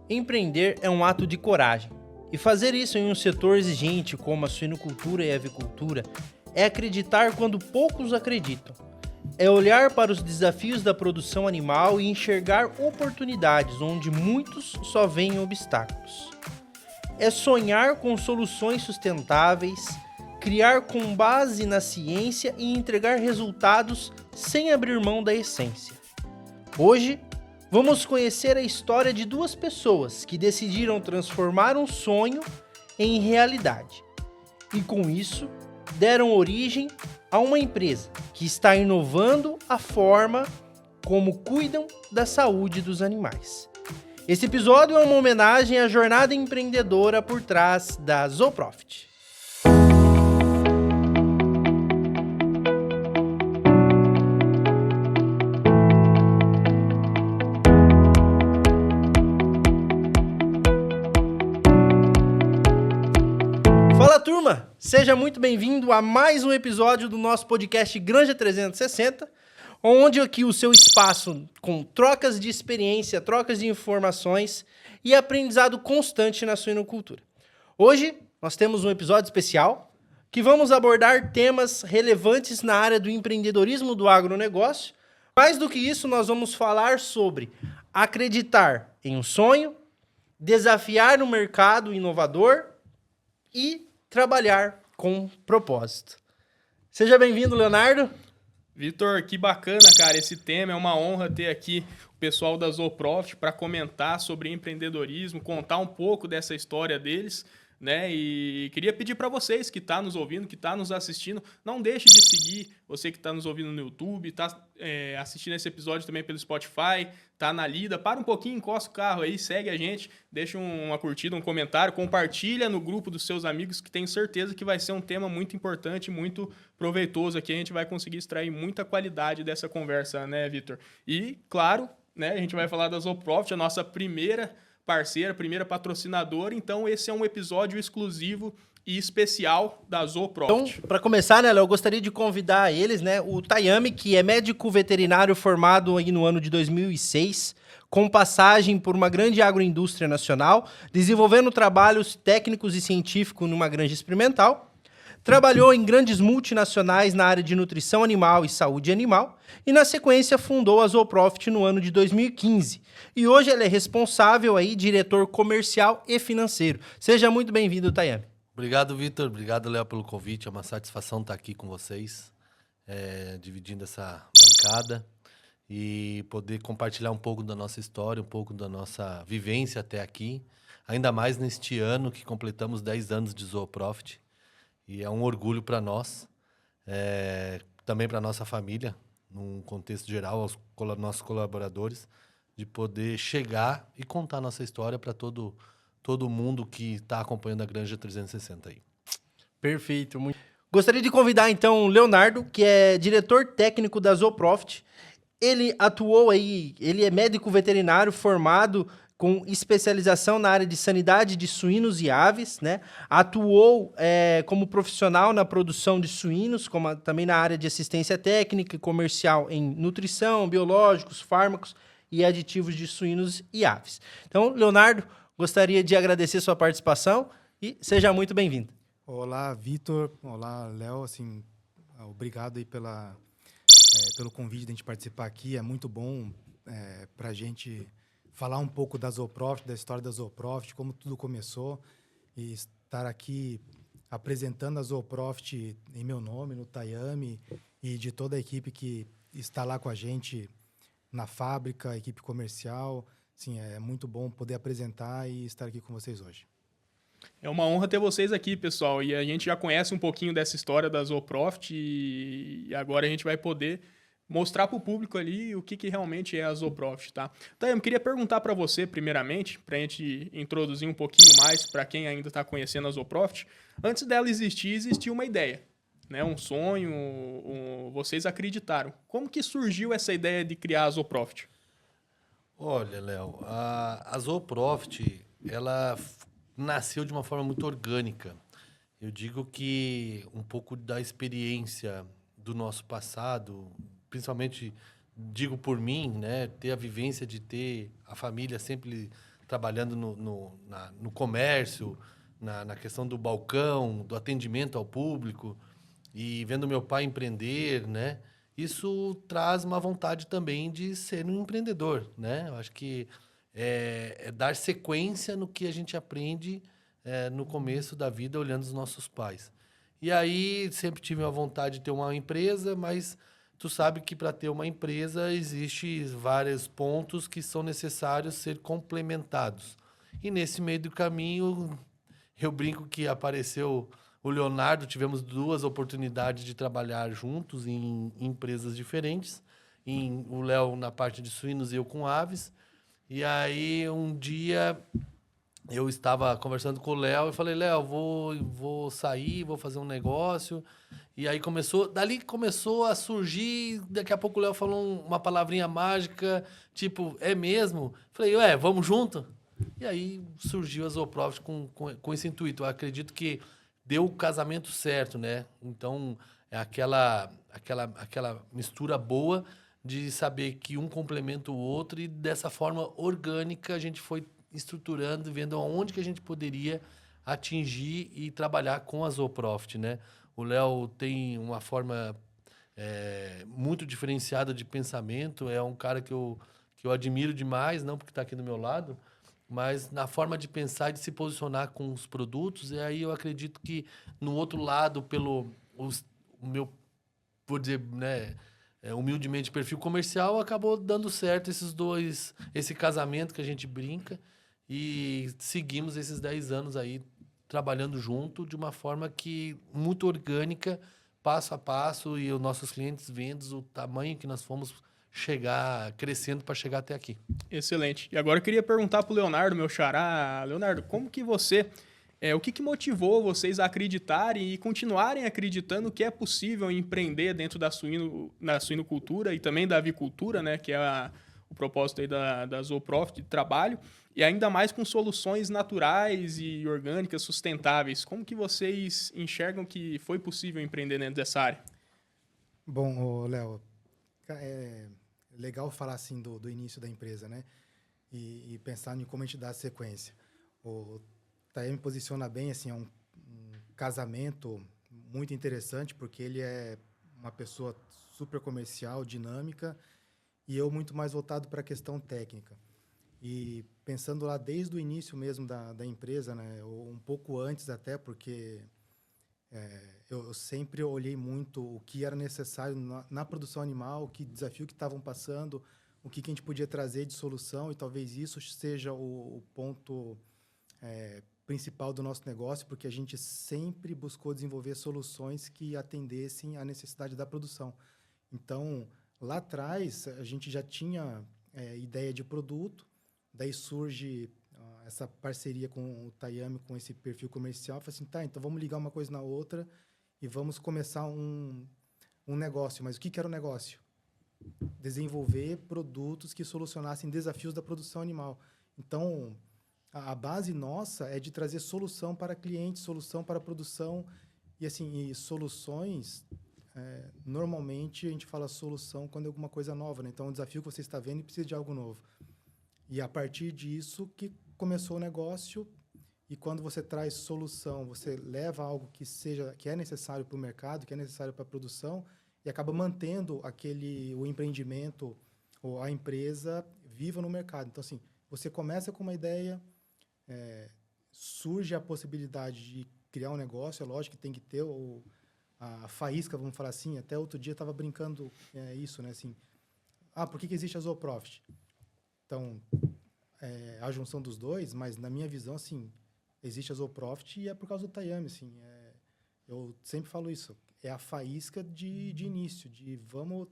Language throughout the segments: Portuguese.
Empreender é um ato de coragem, e fazer isso em um setor exigente como a suinocultura e a avicultura é acreditar quando poucos acreditam. É olhar para os desafios da produção animal e enxergar oportunidades onde muitos só veem obstáculos. É sonhar com soluções sustentáveis, criar com base na ciência e entregar resultados sem abrir mão da essência. Hoje, vamos conhecer a história de duas pessoas que decidiram transformar um sonho em realidade. E com isso, deram origem a uma empresa que está inovando a forma como cuidam da saúde dos animais. Esse episódio é uma homenagem à jornada empreendedora por trás da Zooprofit. Fala, turma! Seja muito bem-vindo a mais um episódio do nosso podcast Granja 360, onde aqui o seu espaço com trocas de experiência, trocas de informações e aprendizado constante na suinocultura. Hoje nós temos um episódio especial que vamos abordar temas relevantes na área do empreendedorismo do agronegócio. Mais do que isso, nós vamos falar sobre acreditar em um sonho, desafiar um mercado inovador e trabalhar com propósito. Seja bem-vindo, Leonardo. Vitor, que bacana, cara, esse tema. É uma honra ter aqui o pessoal da Zooprofit para comentar sobre empreendedorismo, contar um pouco dessa história deles, né? E queria pedir para vocês que estão nos ouvindo, que estão nos assistindo, não deixe de seguir, você que está nos ouvindo no YouTube, está assistindo esse episódio também pelo Spotify, tá na lida, para um pouquinho, encosta o carro aí, segue a gente, deixa uma curtida, um comentário, compartilha no grupo dos seus amigos, que tenho certeza que vai ser um tema muito importante, muito proveitoso aqui, a gente vai conseguir extrair muita qualidade dessa conversa, né, Vitor? E, claro, né, a gente vai falar da Zooprofit, a nossa primeira parceira, primeira patrocinadora, então esse é um episódio exclusivo e especial da Zooprofit. Então, para começar, né, Léo, eu gostaria de convidar eles, né, o Tayami, que é médico veterinário formado aí no ano de 2006, com passagem por uma grande agroindústria nacional, desenvolvendo trabalhos técnicos e científicos numa granja experimental. Trabalhou em grandes multinacionais na área de nutrição animal e saúde animal e, na sequência, fundou a Zooprofit no ano de 2015. E hoje ele é responsável aí, diretor comercial e financeiro. Seja muito bem-vindo, Tayami. Obrigado, Vitor. Obrigado, Léo, pelo convite. É uma satisfação estar aqui com vocês, dividindo essa bancada e poder compartilhar um pouco da nossa história, um pouco da nossa vivência até aqui. Ainda mais neste ano que completamos 10 anos de Zooprofit. E é um orgulho para nós, também para a nossa família, num contexto geral, aos nossos colaboradores, de poder chegar e contar nossa história para todo mundo que está acompanhando a Granja 360 aí. Perfeito. Gostaria de convidar, então, o Leonardo, que é diretor técnico da Zooprofit. Ele atuou aí, ele é médico veterinário formado com especialização na área de sanidade de suínos e aves, né? Atuou como profissional na produção de suínos, como também na área de assistência técnica e comercial em nutrição, biológicos, fármacos e aditivos de suínos e aves. Então, Leonardo, gostaria de agradecer sua participação e seja muito bem-vindo. Olá, Vitor. Olá, Léo. Assim, obrigado aí pelo convite de a gente participar aqui. É muito bom para a gente falar um pouco da Zooprofit, da história da Zooprofit, como tudo começou, e estar aqui apresentando a Zooprofit em meu nome, no Tayami, e de toda a equipe que está lá com a gente na fábrica, a equipe comercial. Sim, é muito bom poder apresentar e estar aqui com vocês hoje. É uma honra ter vocês aqui, pessoal, e a gente já conhece um pouquinho dessa história da Zooprofit e agora a gente vai poder mostrar para o público ali o que realmente é a Zooprofit, tá? Então, eu queria perguntar para você, primeiramente, para a gente introduzir um pouquinho mais para quem ainda está conhecendo a Zooprofit. Antes dela existir, existia uma ideia, né? Um sonho, vocês acreditaram. Como que surgiu essa ideia de criar a Zooprofit? Olha, Léo, a Zooprofit, ela nasceu de uma forma muito orgânica. Eu digo que um pouco da experiência do nosso passado, principalmente, digo por mim, né, ter a vivência de ter a família sempre trabalhando no comércio, na questão do balcão, do atendimento ao público, e vendo meu pai empreender, né? Isso traz uma vontade também de ser um empreendedor, né? Eu acho que é dar sequência no que a gente aprende no começo da vida, olhando os nossos pais. E aí, sempre tive a vontade de ter uma empresa, mas tu sabe que para ter uma empresa existem vários pontos que são necessários ser complementados. E nesse meio do caminho, eu brinco que apareceu o Leonardo, tivemos 2 oportunidades de trabalhar juntos em empresas diferentes. O Léo na parte de suínos e eu com aves. E aí, um dia, eu estava conversando com o Léo e falei, Léo, vou sair, vou fazer um negócio. E aí dali começou a surgir, daqui a pouco o Léo falou uma palavrinha mágica, tipo, é mesmo? Falei, vamos junto? E aí surgiu a Zooprofit com esse intuito. Eu acredito que deu o casamento certo, né? Então, é aquela mistura boa de saber que um complementa o outro e dessa forma orgânica a gente foi estruturando, vendo aonde que a gente poderia atingir e trabalhar com a Zooprofit, né? O Léo tem uma forma muito diferenciada de pensamento, é um cara que eu admiro demais, não porque está aqui do meu lado, mas na forma de pensar e de se posicionar com os produtos. E aí eu acredito que no outro lado, o meu, por dizer, né, humildemente, perfil comercial, acabou dando certo esse casamento que a gente brinca, e seguimos esses 10 anos aí trabalhando junto de uma forma que muito orgânica, passo a passo, e os nossos clientes vendo o tamanho que nós fomos crescendo para chegar até aqui. Excelente. E agora eu queria perguntar para o Leonardo, meu xará. Leonardo, como que o que motivou vocês a acreditarem e continuarem acreditando que é possível empreender dentro da suinocultura e também da avicultura, né, que é o propósito aí da Zooprofit de trabalho, e ainda mais com soluções naturais e orgânicas sustentáveis? Como que vocês enxergam que foi possível empreender dentro dessa área? Bom, Léo, é legal falar assim do início da empresa, né? E pensar em como a gente dá a sequência. O Taim me posiciona bem, assim, é um casamento muito interessante, porque ele é uma pessoa super comercial, dinâmica, e eu muito mais voltado para a questão técnica. E pensando lá desde o início mesmo da empresa, né? Ou um pouco antes até, porque eu sempre olhei muito o que era necessário na produção animal, que desafio que estavam passando, o que a gente podia trazer de solução, e talvez isso seja o ponto principal do nosso negócio, porque a gente sempre buscou desenvolver soluções que atendessem à necessidade da produção. Então, lá atrás, a gente já tinha ideia de produto, daí surge essa parceria com o Tayami, com esse perfil comercial. Falei assim, então vamos ligar uma coisa na outra e vamos começar um negócio. Mas o que era o negócio? Desenvolver produtos que solucionassem desafios da produção animal. Então, a base nossa é de trazer solução para cliente, solução para produção. E, assim, soluções, normalmente a gente fala solução quando é alguma coisa nova, né? Então, é um desafio que você está vendo e precisa de algo novo. E a partir disso que começou o negócio, e quando você traz solução, você leva algo que é necessário para o mercado, que é necessário para a produção, e acaba mantendo o empreendimento ou a empresa viva no mercado. Então, assim, você começa com uma ideia, surge a possibilidade de criar um negócio, é lógico que tem que ter a faísca, vamos falar assim. Até outro dia eu estava brincando isso, né? Assim, por que existe a Zooprofit? Então, a junção dos dois, mas na minha visão, assim, existe a Zooprofit e é por causa do Tayami, assim. Eu sempre falo isso, é a faísca de início, de vamos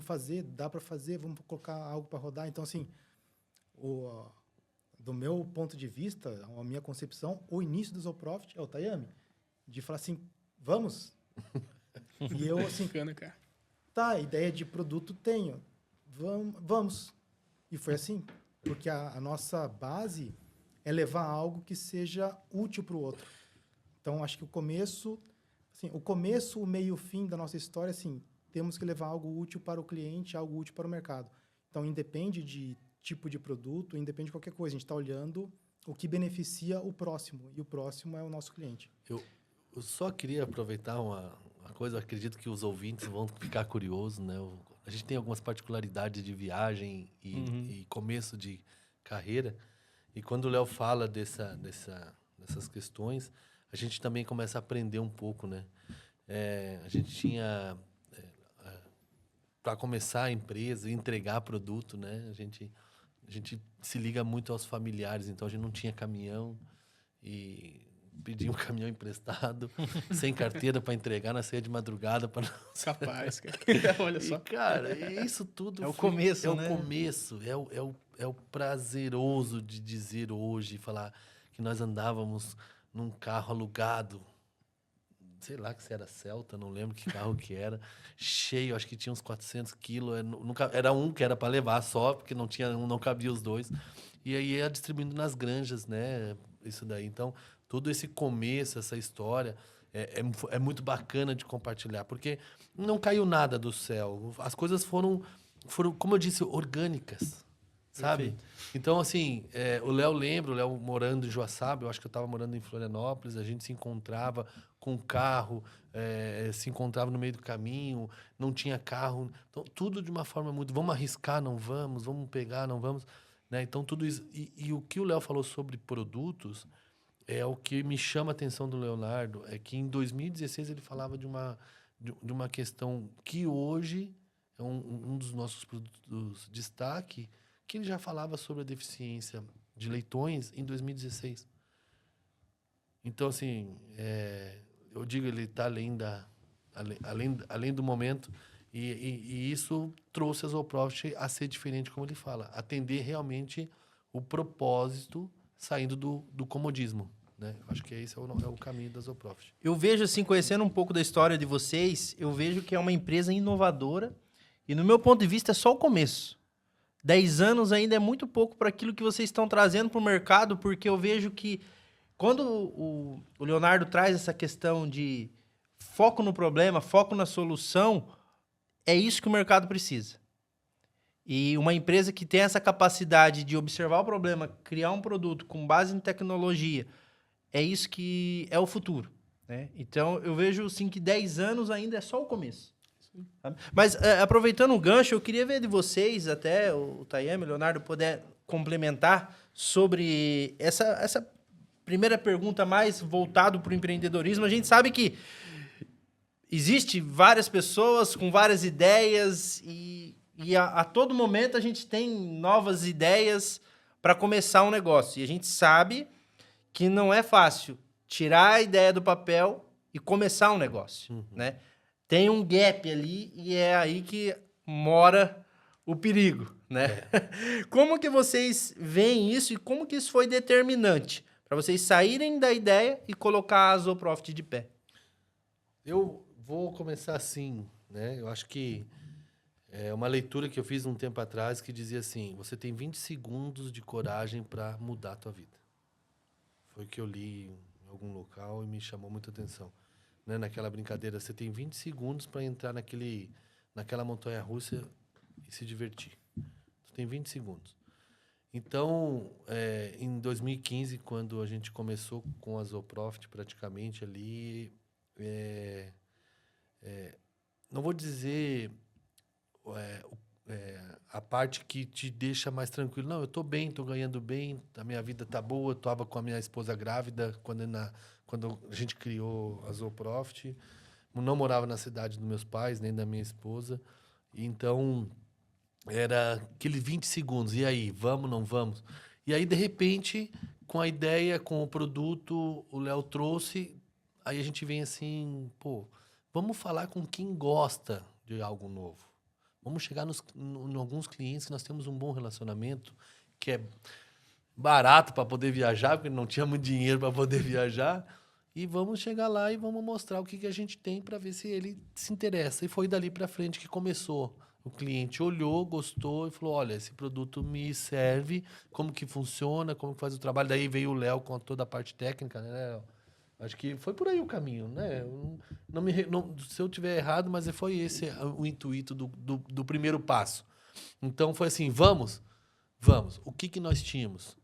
fazer, dá para fazer, vamos colocar algo para rodar. Então, assim, do meu ponto de vista, a minha concepção, o início do Zooprofit é o Tayami, de falar assim, vamos. E eu, assim, Bacana, cara. Tá, ideia de produto tenho, vamos. E foi assim, porque a nossa base é levar algo que seja útil para o outro. Então, acho que o começo, o meio e o fim da nossa história, assim, temos que levar algo útil para o cliente, algo útil para o mercado. Então, independe de tipo de produto, independente de qualquer coisa. A gente está olhando o que beneficia o próximo, e o próximo é o nosso cliente. Eu só queria aproveitar uma coisa, eu acredito que os ouvintes vão ficar curiosos, né? A gente tem algumas particularidades de viagem e começo de carreira, e quando o Léo fala dessas questões, a gente também começa a aprender um pouco, né? A gente tinha, para começar a empresa, entregar produto, né? A gente se liga muito aos familiares, então a gente não tinha caminhão e pedia um caminhão emprestado, sem carteira para entregar na ceia de madrugada. Capaz, cara. Olha só. E, cara, isso tudo... É o começo, né? É o começo, é o prazeroso de dizer hoje, falar que nós andávamos num carro alugado, sei lá que se era Celta, não lembro que carro que era, cheio, acho que tinha uns 400 quilos, era um que era para levar só, porque não cabia os dois, e aí ia distribuindo nas granjas, né, isso daí. Então, todo esse começo, essa história, é muito bacana de compartilhar, porque não caiu nada do céu, as coisas foram, como eu disse, orgânicas, sabe? Perfeito. Então, assim, o Léo morando em Joaçaba, eu acho que eu estava morando em Florianópolis, a gente se encontrava com carro, se encontrava no meio do caminho, não tinha carro. Então, tudo de uma forma muito... Vamos arriscar, não vamos? Vamos pegar, não vamos? Né? Então, tudo isso... E o que o Léo falou sobre produtos é o que me chama a atenção do Leonardo, é que em 2016 ele falava de uma questão que hoje é um dos nossos produtos de destaque, que ele já falava sobre a deficiência de leitões em 2016. Então, assim, eu digo, ele está além do momento, e isso trouxe a Zooprofit a ser diferente, como ele fala, atender realmente o propósito saindo do comodismo. Né? Acho que esse é o caminho da Zooprofit. Eu vejo, assim, conhecendo um pouco da história de vocês, eu vejo que é uma empresa inovadora e, no meu ponto de vista, é só o começo. 10 anos ainda é muito pouco para aquilo que vocês estão trazendo para o mercado, porque eu vejo que quando o Leonardo traz essa questão de foco no problema, foco na solução, é isso que o mercado precisa. E uma empresa que tem essa capacidade de observar o problema, criar um produto com base em tecnologia, é isso que é o futuro. Né? Então, eu vejo sim, que 10 anos ainda é só o começo. Mas, aproveitando o gancho, eu queria ver de vocês, até o Tayami, o Leonardo, puder complementar sobre essa primeira pergunta mais voltado para o empreendedorismo. A gente sabe que existe várias pessoas com várias ideias e a todo momento a gente tem novas ideias para começar um negócio. E a gente sabe que não é fácil tirar a ideia do papel e começar um negócio, né? Tem um gap ali e é aí que mora o perigo, né? Como que vocês veem isso e como que isso foi determinante para vocês saírem da ideia e colocar a Zooprofit de pé? Eu vou começar assim, né? Eu acho que é uma leitura que eu fiz um tempo atrás que dizia assim: você tem 20 segundos de coragem para mudar a tua vida. Foi o que eu li em algum local e me chamou muita atenção. Né? Naquela brincadeira, você tem 20 segundos para entrar naquela montanha-russa e se divertir. Você tem 20 segundos. Então, em 2015, quando a gente começou com a Zooprofit, praticamente ali, não vou dizer a parte que te deixa mais tranquilo. Não, eu estou bem, estou ganhando bem, a minha vida está boa. Eu estava com a minha esposa grávida quando a gente criou a Zooprofit. Não morava na cidade dos meus pais, nem da minha esposa. Então, era aqueles 20 segundos. E aí, vamos, não vamos? E aí, de repente, com a ideia, com o produto, o Léo trouxe. Aí a gente vem assim, vamos falar com quem gosta de algo novo. Vamos chegar em alguns clientes que nós temos um bom relacionamento, que é barato para poder viajar, porque não tinha muito dinheiro para poder viajar. E vamos chegar lá e vamos mostrar o que a gente tem para ver se ele se interessa. E foi dali para frente que começou. O cliente olhou, gostou e falou: olha, esse produto me serve, como que funciona, como que faz o trabalho. Daí veio o Léo com toda a parte técnica, né, Léo? Acho que foi por aí o caminho, né? Se eu tiver errado, mas foi esse o intuito do primeiro passo. Então, foi assim, vamos Vamos. O que nós tínhamos?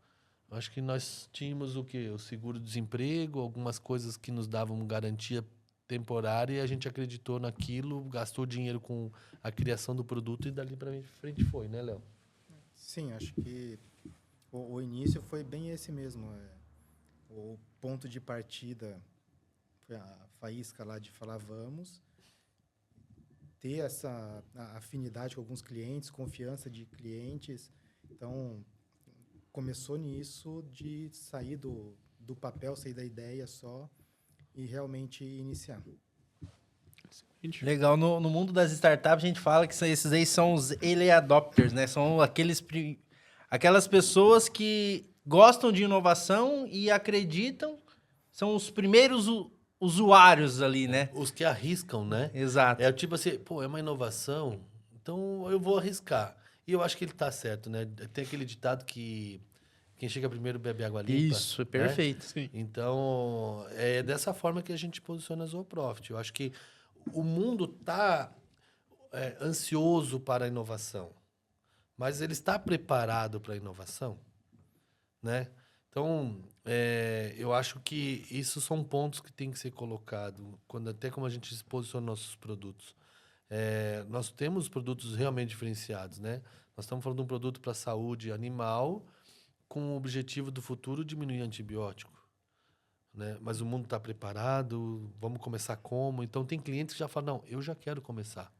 Eu acho que nós tínhamos o quê? O seguro-desemprego, algumas coisas que nos davam garantia temporária e a gente acreditou naquilo, gastou dinheiro com a criação do produto e dali para frente foi, né, Léo? Sim, acho que o início foi bem esse mesmo. O ponto de partida foi a faísca lá de falar vamos, ter essa afinidade com alguns clientes, confiança de clientes. Então, começou nisso de sair do papel, sair da ideia só e realmente iniciar. Legal. No mundo das startups, a gente fala que esses aí são os early adopters, né? São aquelas pessoas que gostam de inovação e acreditam, são os primeiros usuários ali, né? Os que arriscam, né? Exato. É tipo assim, pô, é uma inovação, então eu vou arriscar. E eu acho que ele tá certo, né? Tem aquele ditado que quem chega primeiro bebe água limpa. Isso, é né? perfeito. Sim. Então, é dessa forma que a gente posiciona a Zooprofit. Eu acho que o mundo está ansioso para a inovação, mas ele está preparado para a inovação, né? Então, eu acho que isso são pontos que tem que ser colocados, até como a gente posiciona nossos produtos. Nós temos produtos realmente diferenciados, né? Nós estamos falando de um produto para a saúde animal com o objetivo do futuro diminuir antibiótico. Né? Mas o mundo está preparado, vamos começar como? Então, tem clientes que já falam, não, eu já quero começar.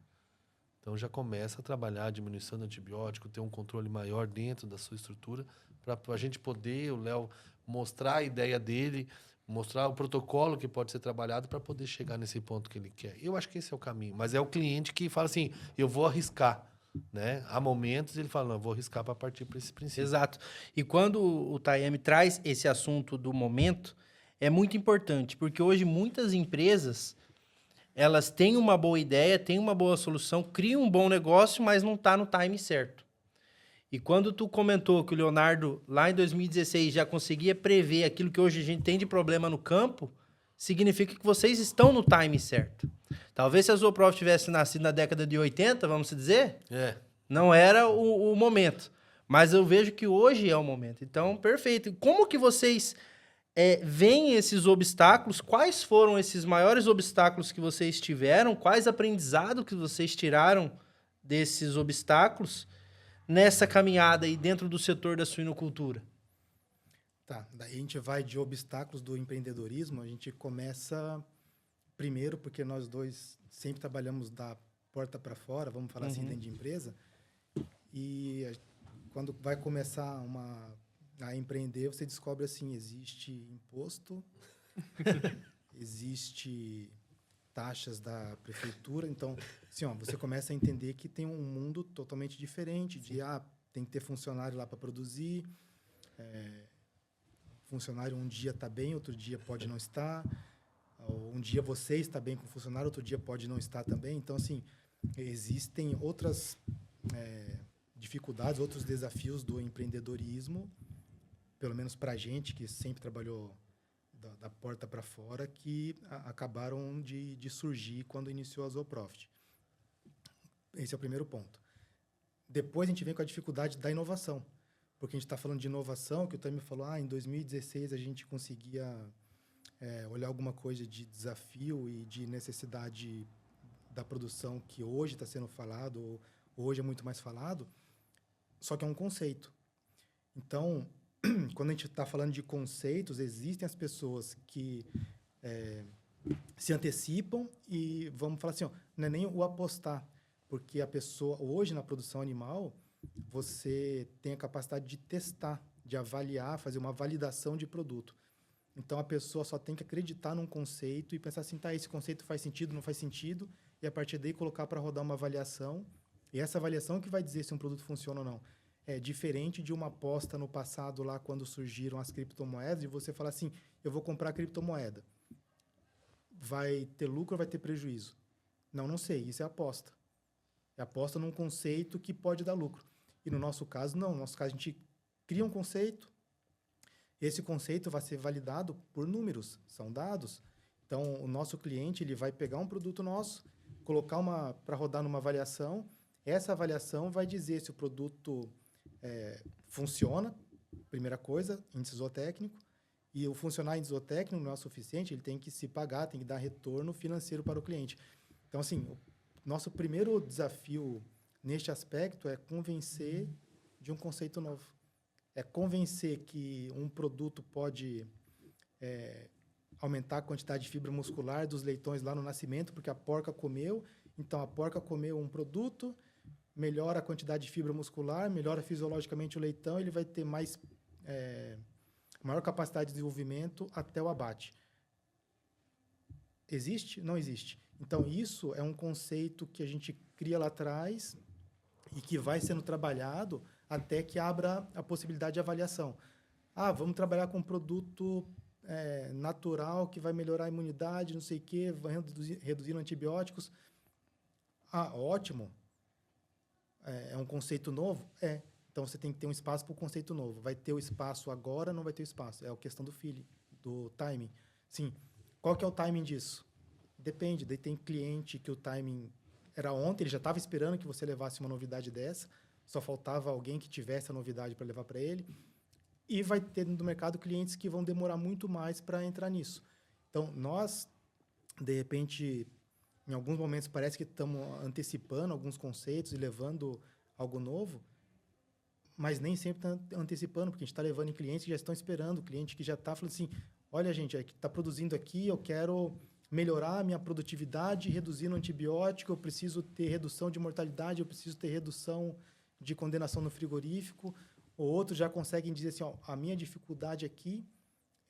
Então, já começa a trabalhar a diminuição do antibiótico, ter um controle maior dentro da sua estrutura, para a gente poder, o Léo, mostrar a ideia dele, mostrar o protocolo que pode ser trabalhado para poder chegar nesse ponto que ele quer. Eu acho que esse é o caminho. Mas é o cliente que fala assim, eu vou arriscar. Né? Há momentos ele fala, não, eu vou arriscar para partir para esse princípio. Exato. E quando o Tayami traz esse assunto do momento, é muito importante, porque hoje muitas empresas, elas têm uma boa ideia, têm uma boa solução, criam um bom negócio, mas não está no time certo. E quando tu comentou que o Leonardo, lá em 2016, já conseguia prever aquilo que hoje a gente tem de problema no campo, significa que vocês estão no time certo. Talvez se a Zooprofit tivesse nascido na década de 80, vamos dizer, não era o momento. Mas eu vejo que hoje é o momento. Então, perfeito. Como que vocês veem esses obstáculos? Quais foram esses maiores obstáculos que vocês tiveram? Quais aprendizados que vocês tiraram desses obstáculos nessa caminhada aí dentro do setor da suinocultura? Tá, daí a gente vai de obstáculos do empreendedorismo, a gente começa primeiro porque nós dois sempre trabalhamos da porta para fora, vamos falar assim, dentro de empresa, e quando vai começar a empreender, você descobre assim, existe imposto, existe taxas da prefeitura, então, assim, você começa a entender que tem um mundo totalmente diferente, tem que ter funcionário lá para produzir, funcionário um dia está bem, outro dia pode não estar, um dia você está bem com o funcionário, outro dia pode não estar também, então, assim, existem outras dificuldades, outros desafios do empreendedorismo, pelo menos para a gente, que sempre trabalhou da porta para fora, que acabaram de surgir quando iniciou a Zooprofit. Esse é o primeiro ponto. Depois a gente vem com a dificuldade da inovação, porque a gente está falando de inovação, que o Tami falou, em 2016 a gente conseguia olhar alguma coisa de desafio e de necessidade da produção que hoje está sendo falado, ou hoje é muito mais falado, só que é um conceito. Então, quando a gente está falando de conceitos, existem as pessoas que se antecipam e, vamos falar assim, não é nem o apostar, porque a pessoa, hoje na produção animal, você tem a capacidade de testar, de avaliar, fazer uma validação de produto. Então, a pessoa só tem que acreditar num conceito e pensar assim, esse conceito faz sentido, não faz sentido, e a partir daí colocar para rodar uma avaliação, e essa avaliação que vai dizer se um produto funciona ou não. É diferente de uma aposta no passado, lá quando surgiram as criptomoedas, e você falar assim, eu vou comprar criptomoeda. Vai ter lucro ou vai ter prejuízo? Não sei, isso é aposta. É aposta num conceito que pode dar lucro. E no nosso caso, não. No nosso caso, a gente cria um conceito, esse conceito vai ser validado por números, são dados. Então, o nosso cliente ele vai pegar um produto nosso, colocar para rodar numa avaliação, essa avaliação vai dizer se o produto funciona, primeira coisa, índice zootécnico. E o funcionar índice zootécnico não é o suficiente, ele tem que se pagar, tem que dar retorno financeiro para o cliente. Então, assim, o nosso primeiro desafio neste aspecto é convencer de um conceito novo. É convencer que um produto pode aumentar a quantidade de fibra muscular dos leitões lá no nascimento, porque a porca comeu. Então, a porca comeu um produto, melhora a quantidade de fibra muscular, melhora fisiologicamente o leitão, ele vai ter maior capacidade de desenvolvimento até o abate. Existe? Não existe. Então, isso é um conceito que a gente cria lá atrás e que vai sendo trabalhado até que abra a possibilidade de avaliação. Vamos trabalhar com um produto natural que vai melhorar a imunidade, não sei o quê, vai reduzindo antibióticos. Ótimo. É um conceito novo? Então, você tem que ter um espaço para o conceito novo. Vai ter o espaço agora, não vai ter o espaço. É a questão do feeling, do timing. Sim. Qual que é o timing disso? Depende. Daí tem cliente que o timing era ontem, ele já estava esperando que você levasse uma novidade dessa, só faltava alguém que tivesse a novidade para levar para ele. E vai ter no mercado clientes que vão demorar muito mais para entrar nisso. Então, nós, de repente, em alguns momentos, parece que estamos antecipando alguns conceitos e levando algo novo, mas nem sempre está antecipando, porque a gente está levando em clientes que já estão esperando, cliente que já está falando assim, olha, gente, está produzindo aqui, eu quero melhorar a minha produtividade, reduzindo antibiótico, eu preciso ter redução de mortalidade, eu preciso ter redução de condenação no frigorífico. Ou outros já conseguem dizer assim, a minha dificuldade aqui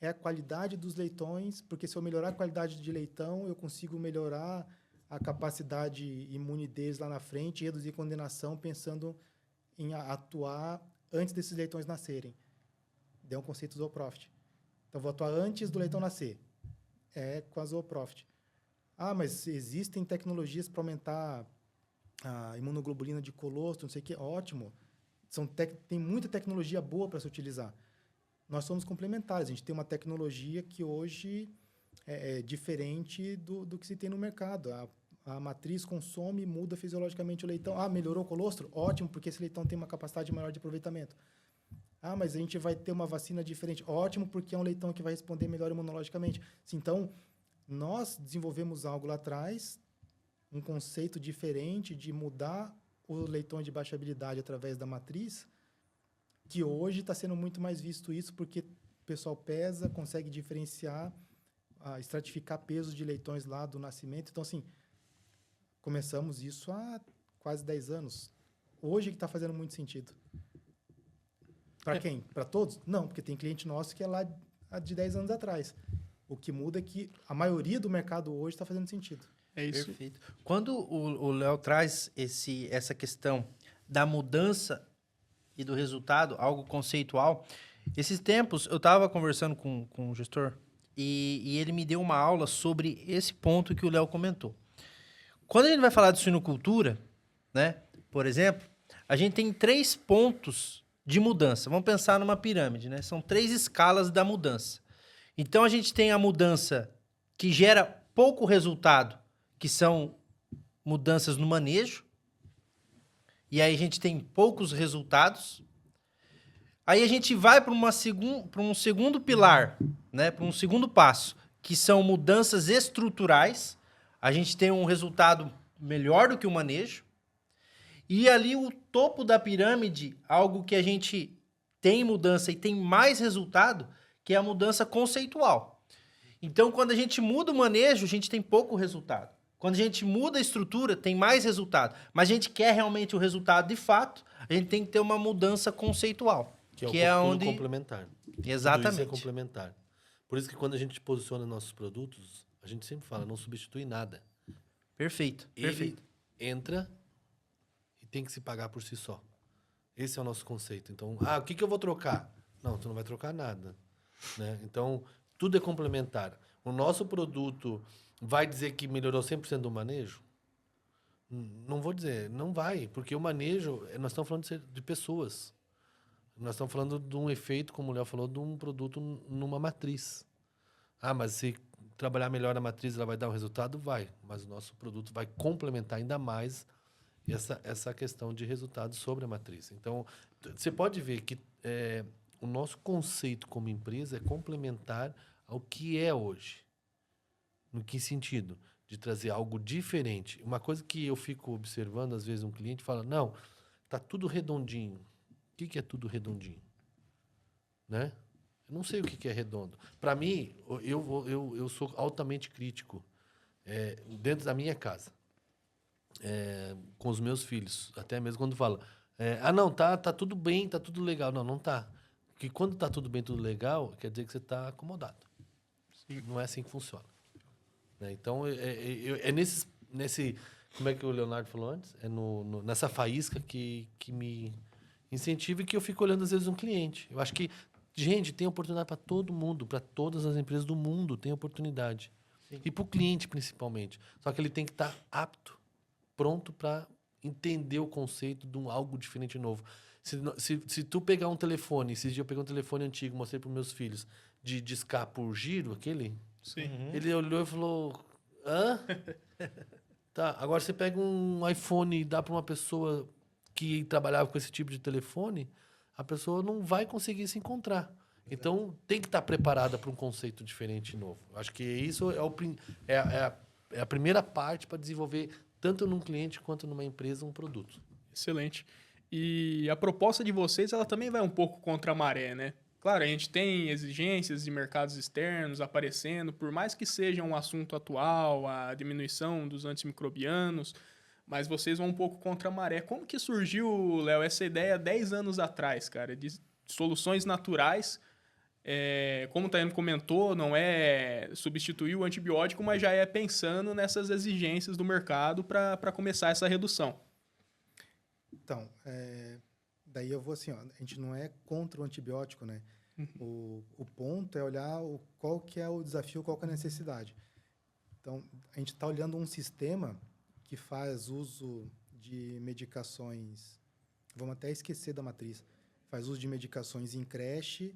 é a qualidade dos leitões, porque se eu melhorar a qualidade de leitão, eu consigo melhorar a capacidade imune deles lá na frente e reduzir condenação, pensando em atuar antes desses leitões nascerem. Deu um conceito Zooprofit. Então, vou atuar antes do leitão nascer. Com a Zooprofit. Mas existem tecnologias para aumentar a imunoglobulina de colostro, não sei o quê. Ótimo. Tem muita tecnologia boa para se utilizar. Nós somos complementares. A gente tem uma tecnologia que hoje é diferente do que se tem no mercado. A matriz consome e muda fisiologicamente o leitão. Melhorou o colostro? Ótimo, porque esse leitão tem uma capacidade maior de aproveitamento. Mas a gente vai ter uma vacina diferente. Ótimo, porque é um leitão que vai responder melhor imunologicamente. Então, nós desenvolvemos algo lá atrás, um conceito diferente de mudar o leitão de baixa habilidade através da matriz, que hoje está sendo muito mais visto isso, porque o pessoal pesa, consegue diferenciar, estratificar pesos de leitões lá do nascimento. Então, assim, começamos isso há quase 10 anos. Hoje que está fazendo muito sentido. Para quem? Para todos? Não, porque tem cliente nosso que é lá de 10 anos atrás. O que muda é que a maioria do mercado hoje está fazendo sentido. É isso. Perfeito. Quando o Léo traz essa questão da mudança e do resultado, algo conceitual, esses tempos eu estava conversando com o gestor e ele me deu uma aula sobre esse ponto que o Léo comentou. Quando a gente vai falar de suinocultura, né, por exemplo, a gente tem 3 pontos de mudança. Vamos pensar numa pirâmide, né? São 3 escalas da mudança. Então, a gente tem a mudança que gera pouco resultado, que são mudanças no manejo. E aí a gente tem poucos resultados. Aí a gente vai para um segundo pilar, né? Para um segundo passo, que são mudanças estruturais. A gente tem um resultado melhor do que o manejo. E ali o topo da pirâmide, algo que a gente tem mudança e tem mais resultado, que é a mudança conceitual. Então, quando a gente muda o manejo, a gente tem pouco resultado. Quando a gente muda a estrutura, tem mais resultado. Mas a gente quer realmente o resultado de fato, a gente tem que ter uma mudança conceitual. Que é onde complementar. Exatamente. Tudo isso é complementar. Por isso que quando a gente posiciona nossos produtos, a gente sempre fala, não substitui nada. Perfeito. Ele entra e tem que se pagar por si só. Esse é o nosso conceito. Então, o que eu vou trocar? Não, tu não vai trocar nada. Né? Então, tudo é complementar. O nosso produto vai dizer que melhorou 100% do manejo? Não vou dizer, não vai, porque o manejo, nós estamos falando de pessoas. Nós estamos falando de um efeito, como o Léo falou, de um produto numa matriz. Mas se trabalhar melhor a matriz, ela vai dar um resultado? Vai. Mas o nosso produto vai complementar ainda mais essa questão de resultados sobre a matriz. Então, você pode ver que o nosso conceito como empresa é complementar ao que é hoje. No que sentido? De trazer algo diferente. Uma coisa que eu fico observando, às vezes um cliente fala, não, tá tudo redondinho. O que é tudo redondinho? Né? Eu não sei o que é redondo. Para mim, eu sou altamente crítico dentro da minha casa. Com os meus filhos, até mesmo quando fala, não, tá tudo bem, tá tudo legal. Não tá. Porque quando tá tudo bem, tudo legal, quer dizer que você tá acomodado. Sim. Não é assim que funciona. Né? Então, nesse... Como é que o Leonardo falou antes? Nessa faísca que me incentiva e que eu fico olhando, às vezes, um cliente. Eu acho que, gente, tem oportunidade para todo mundo, para todas as empresas do mundo tem oportunidade. Sim. E para o cliente, principalmente. Só que ele tem que estar apto, pronto para entender o conceito de algo diferente e novo. Se tu pegar um telefone, esses dias eu peguei um telefone antigo, mostrei para os meus filhos, de discar por giro, aquele... Sim. Ele olhou e falou, hã? Tá, agora você pega um iPhone e dá para uma pessoa que trabalhava com esse tipo de telefone, a pessoa não vai conseguir se encontrar. Então, tem que estar preparada para um conceito diferente e novo. Acho que isso é a primeira parte para desenvolver, tanto num cliente quanto numa empresa, um produto. Excelente. E a proposta de vocês, ela também vai um pouco contra a maré, né? Claro, a gente tem exigências de mercados externos aparecendo, por mais que seja um assunto atual, a diminuição dos antimicrobianos, mas vocês vão um pouco contra a maré. Como que surgiu, Léo, essa ideia 10 anos atrás, cara, de soluções naturais? Como o Taiano comentou, não é substituir o antibiótico, mas já é pensando nessas exigências do mercado para começar essa redução. Então, daí eu vou assim, ó, a gente não é contra o antibiótico, né? O ponto é olhar qual que é o desafio, qual que é a necessidade. Então, a gente está olhando um sistema que faz uso de medicações, vamos até esquecer da matriz, faz uso de medicações em creche,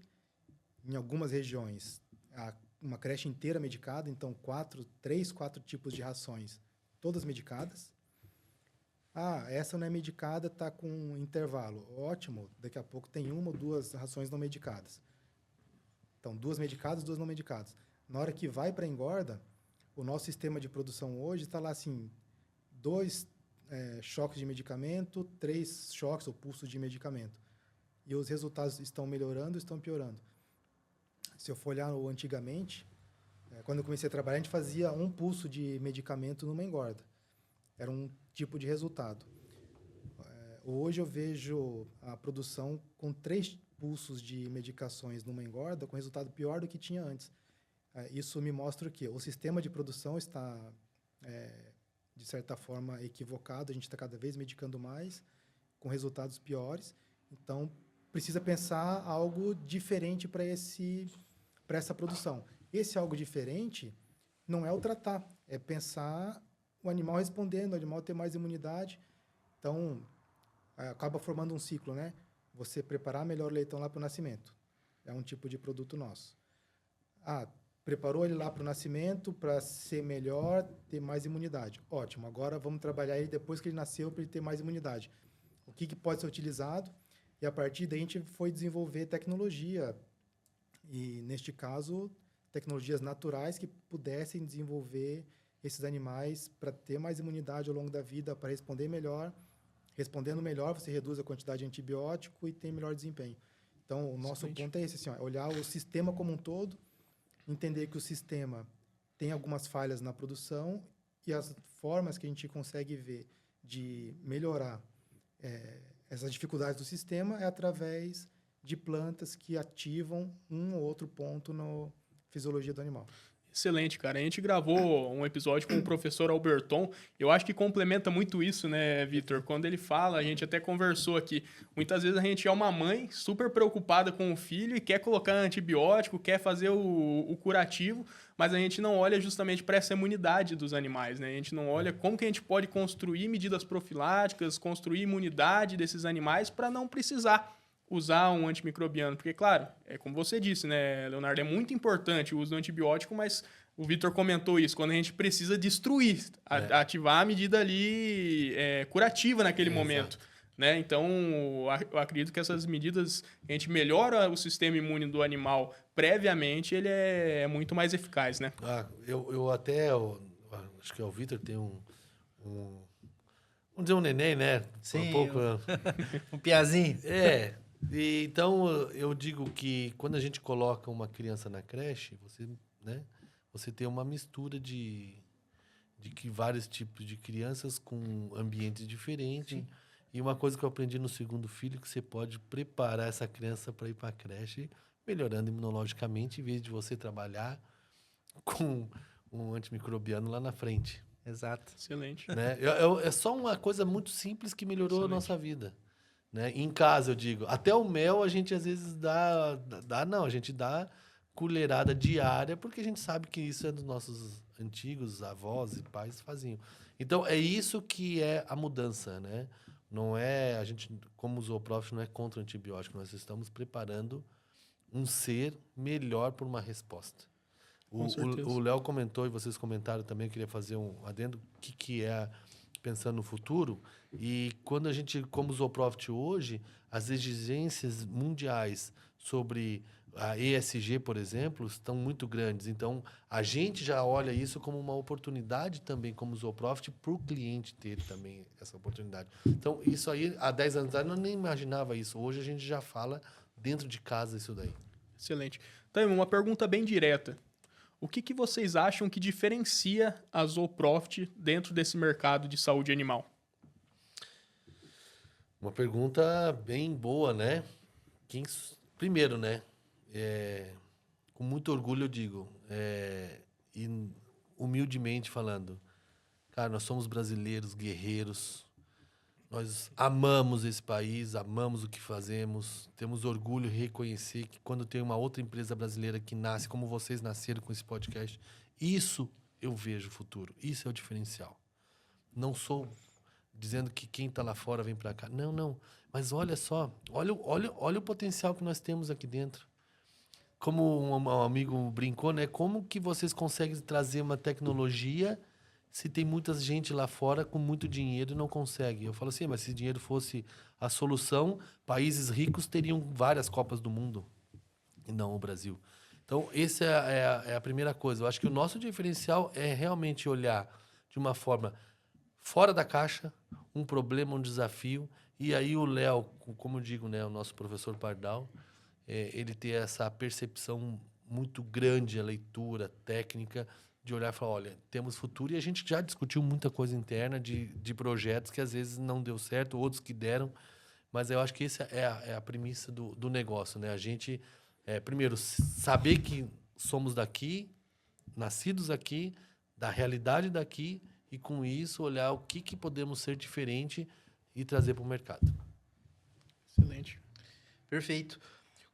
em algumas regiões, uma creche inteira medicada, então 3, 4 tipos de rações, todas medicadas. Essa não é medicada, está com intervalo. Ótimo, daqui a pouco tem 1 ou 2 rações não medicadas. Então, 2 medicadas, 2 não medicadas. Na hora que vai para a engorda, o nosso sistema de produção hoje está lá assim, 2 choques de medicamento, 3 choques ou pulsos de medicamento. E os resultados estão melhorando, estão piorando. Se eu for olhar antigamente, quando eu comecei a trabalhar, a gente fazia 1 pulso de medicamento numa engorda. Era um tipo de resultado. Hoje eu vejo a produção com 3 pulsos de medicações numa engorda com resultado pior do que tinha antes. Isso me mostra que o sistema de produção está, de certa forma, equivocado. A gente está cada vez medicando mais, com resultados piores. Então, precisa pensar algo diferente para essa produção. Esse algo diferente não é o tratar, é pensar o animal respondendo, o animal ter mais imunidade. Então, acaba formando um ciclo, né? Você preparar melhor o leitão lá para o nascimento. É um tipo de produto nosso. Preparou ele lá para o nascimento, para ser melhor, ter mais imunidade. Ótimo, agora vamos trabalhar ele depois que ele nasceu para ele ter mais imunidade. O que pode ser utilizado? E a partir daí a gente foi desenvolver tecnologia. E, neste caso, tecnologias naturais que pudessem desenvolver esses animais para ter mais imunidade ao longo da vida, para responder melhor. Respondendo melhor, você reduz a quantidade de antibiótico e tem melhor desempenho. Então, o nosso ponto é esse, assim, olhar o sistema como um todo, entender que o sistema tem algumas falhas na produção e as formas que a gente consegue ver de melhorar essas dificuldades do sistema é através de plantas que ativam um ou outro ponto na fisiologia do animal. Excelente, cara. A gente gravou um episódio com o professor Alberton. Eu acho que complementa muito isso, né, Vitor? Quando ele fala, a gente até conversou aqui. Muitas vezes a gente é uma mãe super preocupada com o filho e quer colocar antibiótico, quer fazer o curativo, mas a gente não olha justamente para essa imunidade dos animais, né? A gente não olha como que a gente pode construir medidas profiláticas, construir imunidade desses animais para não precisar usar um antimicrobiano, porque, claro, como você disse, né, Leonardo, é muito importante o uso do antibiótico, mas O Vitor comentou isso, quando a gente precisa destruir, ativar a medida ali curativa naquele momento. Né? Então, eu acredito que essas medidas, a gente melhora o sistema imune do animal previamente, ele é muito mais eficaz, né? Eu acho que o Vitor tem vamos dizer um neném, né? Sim, Um pouco... um piazinho. E então eu digo que quando a gente coloca uma criança na creche, você tem uma mistura de que vários tipos de crianças com ambientes diferentes. Sim. E uma coisa que eu aprendi no segundo filho, que você pode preparar essa criança para ir para a creche, melhorando imunologicamente, em vez de você trabalhar com um antimicrobiano lá na frente. Exato. Excelente. Né? É só uma coisa muito simples que melhorou a nossa vida. Né? Em casa, eu digo. Até o mel a gente às vezes a gente dá colherada diária, porque a gente sabe que isso é dos nossos antigos avós e pais faziam. Então, é isso que é a mudança, né? Não é, a gente, como o Zooprof, não é contra o antibiótico, nós estamos preparando um ser melhor por uma resposta. O Léo comentou, e vocês comentaram também, eu queria fazer um adendo, o que é pensando no futuro. E quando a gente, como Zooprof hoje, as exigências mundiais sobre a ESG, por exemplo, estão muito grandes. Então, a gente já olha isso como uma oportunidade também, como Zooprof, para o cliente ter também essa oportunidade. Então, isso aí, há 10 anos atrás, eu nem imaginava isso. Hoje, a gente já fala dentro de casa isso daí. Excelente. Então, uma pergunta bem direta. O que vocês acham que diferencia a Zooprof dentro desse mercado de saúde animal? Uma pergunta bem boa, né? Primeiro, né? Com muito orgulho eu digo, e humildemente falando, cara, nós somos brasileiros, guerreiros, nós amamos esse país, amamos o que fazemos, temos orgulho em reconhecer que quando tem uma outra empresa brasileira que nasce, como vocês nasceram com esse podcast, isso eu vejo o futuro, isso é o diferencial. Não sou dizendo que quem está lá fora vem para cá, não, mas olha só, olha o potencial que nós temos aqui dentro. Como um amigo brincou, né? Como que vocês conseguem trazer uma tecnologia se tem muita gente lá fora com muito dinheiro e não consegue? Eu falo assim, mas se dinheiro fosse a solução, países ricos teriam várias Copas do Mundo e não o Brasil. Então, essa é a primeira coisa. Eu acho que o nosso diferencial é realmente olhar de uma forma fora da caixa, um problema, um desafio. E aí o Léo, como eu digo, né, o nosso professor Pardal, ele ter essa percepção muito grande, a leitura técnica, de olhar e falar, olha, temos futuro. E a gente já discutiu muita coisa interna de projetos que às vezes não deu certo, outros que deram. Mas eu acho que essa é a premissa do negócio, né? A gente, primeiro, saber que somos daqui, nascidos aqui, da realidade daqui, e com isso olhar o que podemos ser diferente e trazer para o mercado. Excelente. Perfeito.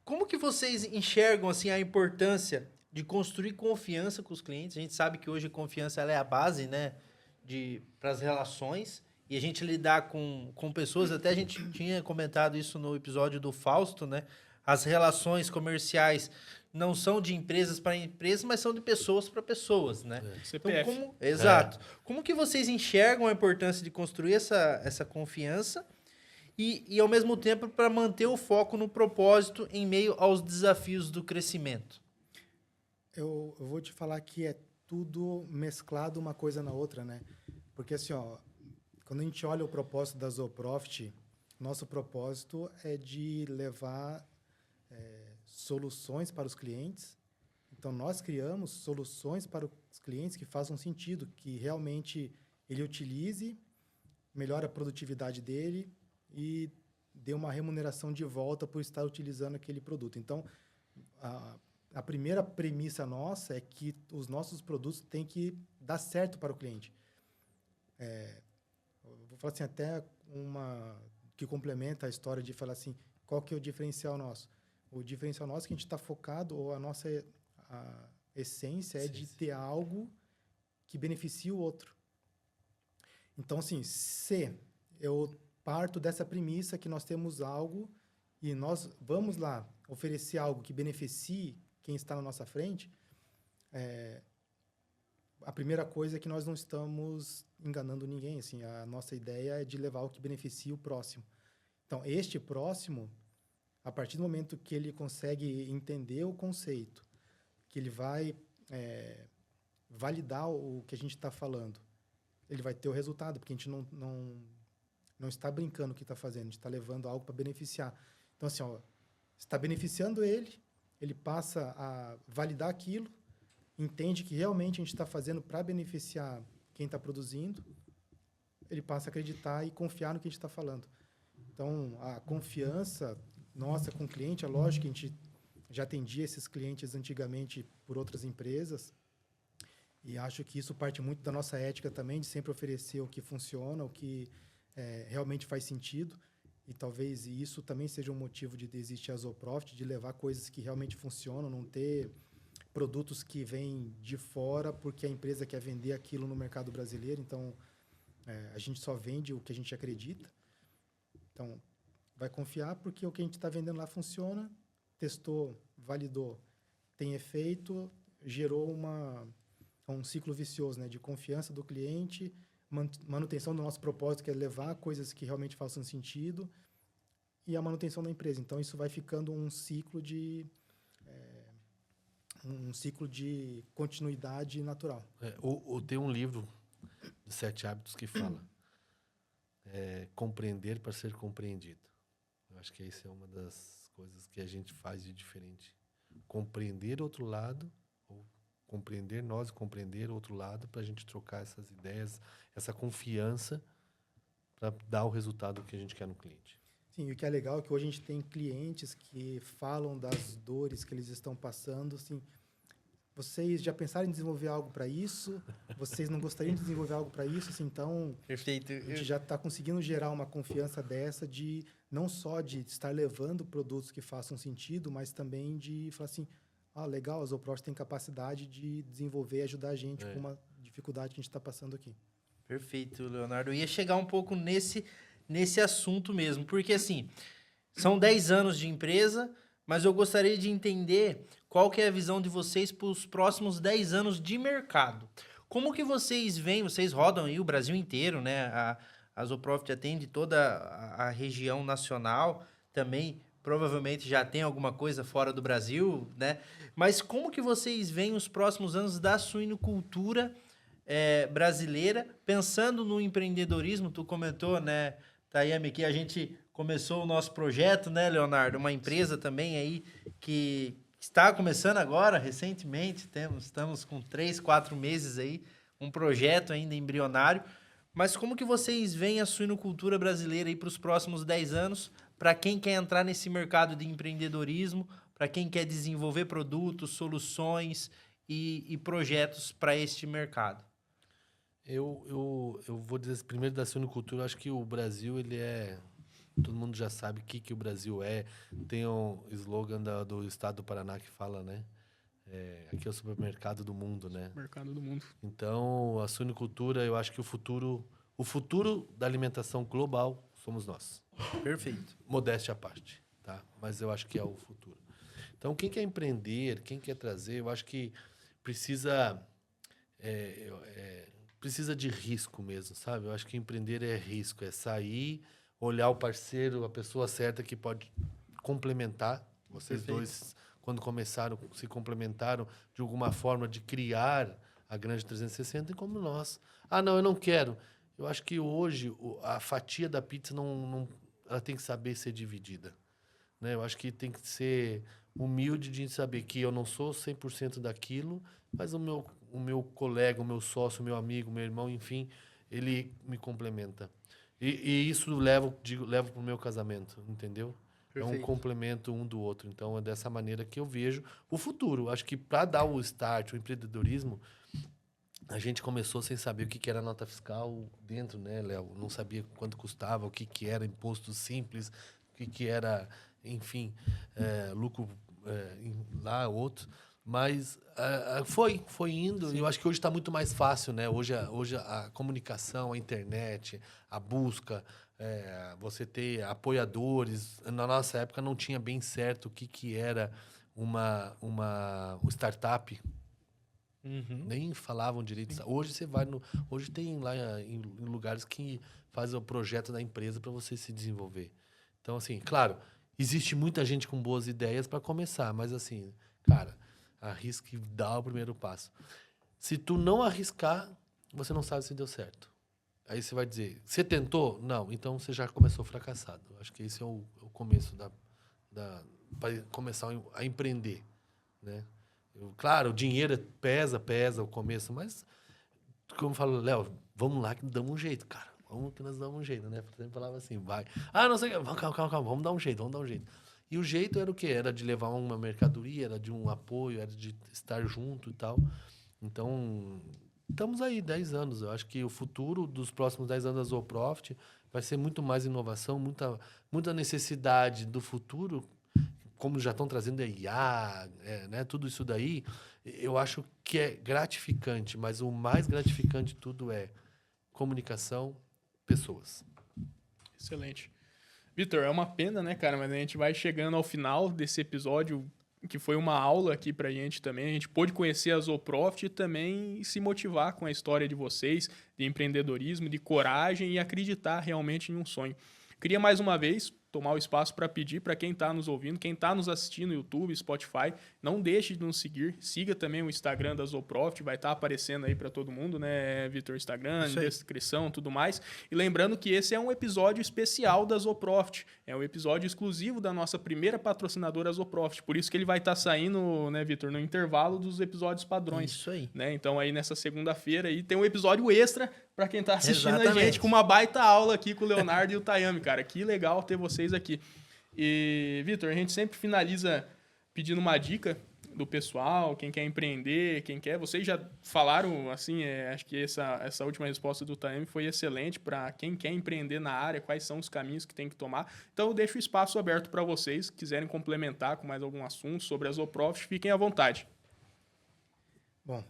Como que vocês enxergam assim, a importância de construir confiança com os clientes? A gente sabe que hoje a confiança ela é a base, né, para as relações, e a gente lidar com pessoas, até a gente tinha comentado isso no episódio do Fausto, né? As relações comerciais não são de empresas para empresas, mas são de pessoas para pessoas, né? CPF. Então, exato. Como que vocês enxergam a importância de construir essa confiança e, ao mesmo tempo, para manter o foco no propósito em meio aos desafios do crescimento? Eu vou te falar que é tudo mesclado uma coisa na outra, né? Porque, assim, quando a gente olha o propósito da Zooprof, nosso propósito é de levar soluções para os clientes. Então, nós criamos soluções para os clientes que façam sentido, que realmente ele utilize, melhore a produtividade dele e dê uma remuneração de volta por estar utilizando aquele produto. Então, a primeira premissa nossa é que os nossos produtos têm que dar certo para o cliente. Vou falar assim, até uma que complementa a história de falar assim, qual que é o diferencial nosso? O diferencial nosso é que a gente está focado, ou a nossa essência é de ter algo que beneficie o outro. Então, assim, se eu parto dessa premissa que nós temos algo e nós vamos lá oferecer algo que beneficie quem está na nossa frente, a primeira coisa é que nós não estamos enganando ninguém. Assim, a nossa ideia é de levar o que beneficia o próximo. Então, este próximo, a partir do momento que ele consegue entender o conceito, que ele vai validar o que a gente está falando, ele vai ter o resultado, porque a gente não está brincando o que está fazendo, a gente está levando algo para beneficiar. Então, assim, está beneficiando ele passa a validar aquilo, entende que realmente a gente está fazendo para beneficiar quem está produzindo, ele passa a acreditar e confiar no que a gente está falando. Então, a confiança nossa com o cliente, é lógico que a gente já atendia esses clientes antigamente por outras empresas, e acho que isso parte muito da nossa ética também, de sempre oferecer o que funciona, o que realmente faz sentido. E talvez isso também seja um motivo de existir a Zooprofit, de levar coisas que realmente funcionam, não ter produtos que vêm de fora porque a empresa quer vender aquilo no mercado brasileiro. Então, a gente só vende o que a gente acredita. Então, vai confiar porque o que a gente está vendendo lá funciona, testou, validou, tem efeito, gerou um ciclo vicioso, né, de confiança do cliente, manutenção do nosso propósito, que é levar coisas que realmente façam sentido, e a manutenção da empresa. Então, isso vai ficando um ciclo de continuidade natural. Tem um livro de 7 hábitos que fala compreender para ser compreendido. Eu acho que essa é uma das coisas que a gente faz de diferente. Compreender outro lado, ou compreender nós e compreender o outro lado, para a gente trocar essas ideias, essa confiança para dar o resultado que a gente quer no cliente. Sim, e o que é legal é que hoje a gente tem clientes que falam das dores que eles estão passando. Assim, vocês já pensaram em desenvolver algo para isso? Vocês não gostariam de desenvolver algo para isso? Assim, então, Perfeito. a gente já está conseguindo gerar uma confiança dessa de não só de estar levando produtos que façam sentido, mas também de falar assim, legal, a Zooprofit tem capacidade de desenvolver e ajudar a gente com uma dificuldade que a gente está passando aqui. Perfeito, Leonardo. Eu ia chegar um pouco nesse assunto mesmo, porque assim, são 10 anos de empresa, mas eu gostaria de entender qual que é a visão de vocês para os próximos 10 anos de mercado. Como que vocês veem, vocês rodam aí o Brasil inteiro, né? A Zooprofit atende toda a região nacional, também provavelmente já tem alguma coisa fora do Brasil, né? Mas como que vocês veem os próximos anos da suinocultura brasileira, pensando no empreendedorismo? Tu comentou, né, Tayami, que a gente começou o nosso projeto, né, Leonardo? Uma empresa também aí que está começando agora, recentemente, estamos com 3, 4 meses aí, um projeto ainda embrionário. Mas como que vocês veem a suinocultura brasileira aí para os próximos 10 anos, para quem quer entrar nesse mercado de empreendedorismo, para quem quer desenvolver produtos, soluções e projetos para este mercado? Eu vou dizer primeiro da suinocultura. Acho que o Brasil, todo mundo já sabe o que o Brasil é. Tem um slogan do estado do Paraná que fala, né? Aqui é o supermercado do mundo, né? Mercado do mundo. Então, a suinocultura, eu acho que o futuro da alimentação global somos nós. Perfeito. Modéstia à parte, tá? Mas eu acho que é o futuro. Então, quem quer empreender, quem quer trazer, eu acho que precisa de risco mesmo, sabe? Eu acho que empreender é risco, é sair, olhar o parceiro, a pessoa certa que pode complementar. Vocês dois, quando começaram, se complementaram de alguma forma de criar a Granja 360, e como nós. Não, eu não quero. Eu acho que hoje a fatia da pizza ela tem que saber ser dividida, né? Eu acho que tem que ser humilde de saber que eu não sou 100% daquilo, mas o meu colega, o meu sócio, o meu amigo, o meu irmão, enfim, ele me complementa. E isso levo para o meu casamento, entendeu? Perfeito. É um complemento um do outro. Então, é dessa maneira que eu vejo o futuro. Acho que para dar o start, o empreendedorismo, a gente começou sem saber o que era nota fiscal dentro, né, Léo? Não sabia quanto custava, o que era imposto simples, o que era, enfim, lucro lá, outro. Mas foi indo. E eu acho que hoje está muito mais fácil, né? Hoje a comunicação, a internet, a busca, você ter apoiadores. Na nossa época não tinha bem certo o que era uma startup. Nem falavam direito. Hoje você vai hoje tem lá em lugares que fazem o projeto da empresa para você se desenvolver. Então, assim, claro, existe muita gente com boas ideias para começar, mas assim, cara, arrisque e dá o primeiro passo. Se tu não arriscar, você não sabe se deu certo. Aí você vai dizer, você tentou? Não, então você já começou fracassado. Acho que esse é o começo para começar a empreender, né? Claro, o dinheiro pesa o começo, mas, como eu falo, Léo, vamos lá que damos um jeito, cara. Vamos que nós damos um jeito, né? Eu sempre falava assim, vai. Não sei, calma, vamos dar um jeito. E o jeito era o quê? Era de levar uma mercadoria, era de um apoio, era de estar junto e tal. Então, estamos aí, 10 anos. Eu acho que o futuro dos próximos 10 anos da Zooprofit vai ser muito mais inovação, muita necessidade do futuro, como já estão trazendo a IA, né, tudo isso daí, eu acho que é gratificante, mas o mais gratificante de tudo é comunicação, pessoas. Excelente. Vitor, é uma pena, né, cara, mas a gente vai chegando ao final desse episódio, que foi uma aula aqui pra gente também. A gente pôde conhecer a Zooprofit e também se motivar com a história de vocês, de empreendedorismo, de coragem e acreditar realmente em um sonho. Queria mais uma vez tomar o espaço para pedir para quem está nos ouvindo, quem está nos assistindo no YouTube, Spotify, não deixe de nos seguir. Siga também o Instagram da Zooprofit, vai estar aparecendo aí para todo mundo, né, Vitor? Instagram, descrição, tudo mais. E lembrando que esse é um episódio especial da Zooprofit. É um episódio exclusivo da nossa primeira patrocinadora, a Zooprofit. Por isso que ele vai estar saindo, né, Vitor, no intervalo dos episódios padrões. Isso aí. Né? Então aí nessa segunda-feira aí tem um episódio extra para quem está assistindo a Exatamente. gente, com uma baita aula aqui com o Leonardo e o Tayami, cara. Que legal ter vocês aqui. E, Vitor, a gente sempre finaliza pedindo uma dica do pessoal, quem quer empreender, quem quer. Vocês já falaram, assim, acho que essa última resposta do Tayami foi excelente para quem quer empreender na área, quais são os caminhos que tem que tomar. Então, eu deixo o espaço aberto para vocês, se quiserem complementar com mais algum assunto sobre a Zooprofit, fiquem à vontade. Bom,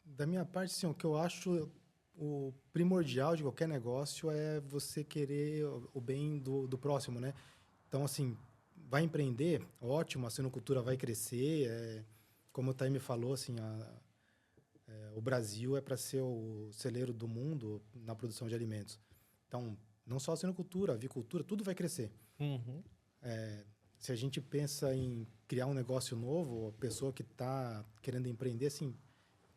da minha parte, sim, o que eu acho o primordial de qualquer negócio é você querer o bem do próximo, né? Então, assim, vai empreender, ótimo, a suinocultura vai crescer. Como o Tayami falou, assim, o Brasil é para ser o celeiro do mundo na produção de alimentos. Então, não só a suinocultura, a avicultura, tudo vai crescer. Se a gente pensa em criar um negócio novo, a pessoa que está querendo empreender, assim,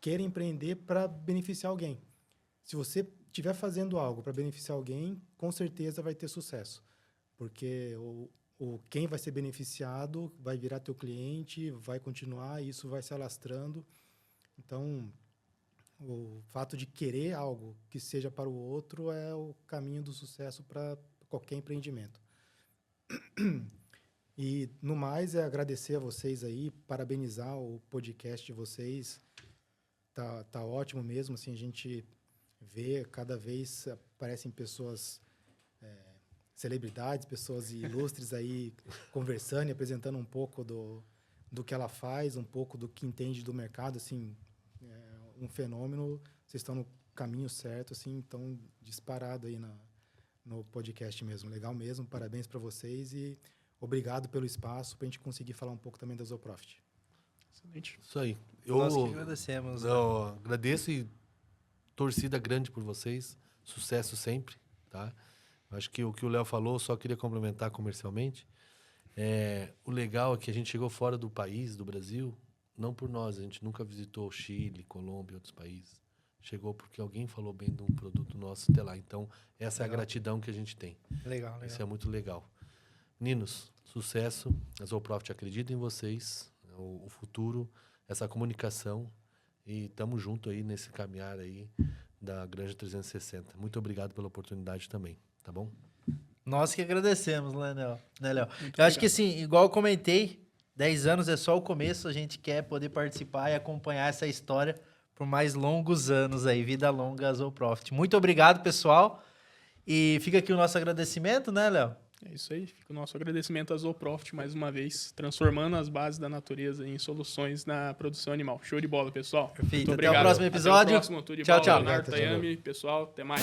queira empreender para beneficiar alguém. Se você estiver fazendo algo para beneficiar alguém, com certeza vai ter sucesso. Porque quem vai ser beneficiado vai virar teu cliente, vai continuar, e isso vai se alastrando. Então, o fato de querer algo que seja para o outro é o caminho do sucesso para qualquer empreendimento. E, no mais, é agradecer a vocês aí, parabenizar o podcast de vocês. Tá ótimo mesmo, assim, a gente vê, cada vez aparecem pessoas, celebridades, pessoas ilustres aí conversando e apresentando um pouco do que ela faz, um pouco do que entende do mercado, assim, um fenômeno. Vocês estão no caminho certo, assim, estão disparado aí no podcast mesmo, legal mesmo, parabéns para vocês e obrigado pelo espaço para a gente conseguir falar um pouco também da Zooprofit. Excelente. Isso aí. Nós que agradecemos. Eu agradeço e torcida grande por vocês, sucesso sempre, tá? Acho que o que o Léo falou, só queria complementar comercialmente. O legal é que a gente chegou fora do país, do Brasil, não por nós, a gente nunca visitou Chile, Colômbia e outros países. Chegou porque alguém falou bem de um produto nosso até lá. Então, essa é a gratidão que a gente tem. Legal. Isso é muito legal. Meninos, sucesso. A Zooprofit acredita em vocês, o futuro, essa comunicação. E estamos juntos aí nesse caminhar aí da Granja 360. Muito obrigado pela oportunidade também, tá bom? Nós que agradecemos, né, Léo? Eu acho que, assim, igual eu comentei, 10 anos é só o começo, a gente quer poder participar e acompanhar essa história por mais longos anos aí, vida longa a Zooprofit. Muito obrigado, pessoal. E fica aqui o nosso agradecimento, né, Léo? É isso aí, fica o nosso agradecimento à Zooprofit mais uma vez, transformando as bases da natureza em soluções na produção animal. Show de bola, pessoal. Perfeito. Muito Até obrigado. o próximo episódio. Até o próximo. Tudo de Tchau, bola, tchau. Leonardo, Tayami, pessoal, até mais.